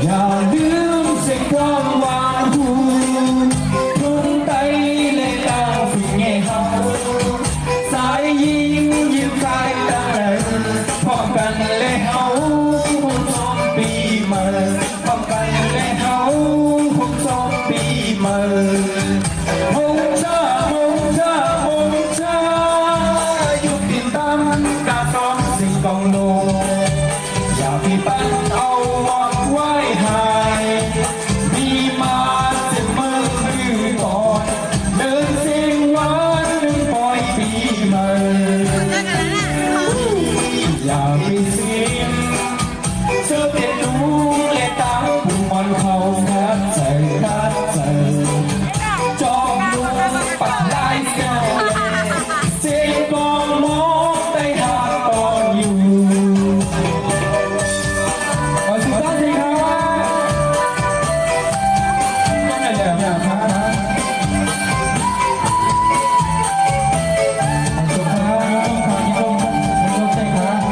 อย่าลืมเสียงความหวานหูทุ่งไตเลยดาวฝึกไงเฮาสายยิ้มสายตาพร้อมกันเลยเฮาคงสองปีเมื่อพร้อมกันเลยเฮาคงสองปีเมื่อมงชามงชามงชาอยู่ติดตามกาซ้อมสิ่งกองโลอย่าพี่ปันเอาหวังไว้หายมีมาเจ็บมือก่อนเดินเสียงหวานหนึ่งปล่อยปีเมื่ออย่าไปเสียงเธอเป็นดูและตาผู้มันเขาคัดใจคัดใจจอมดูปัดได้เสียเสียงกองมองได้หาตอนอยู่ขอสุดท้ายสิครับก็ไม่เหลืออย่างช้านะสุดท้ายต้องขอยิ้มใช่ครับ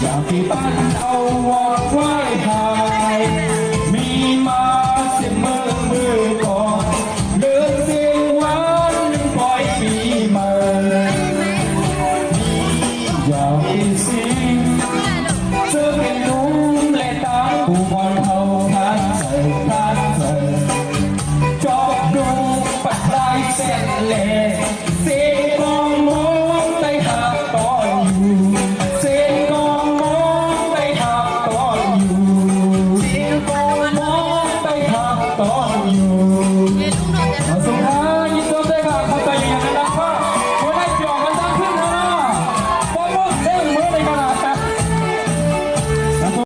อย่าพี่ปั้นเอาวอกไว้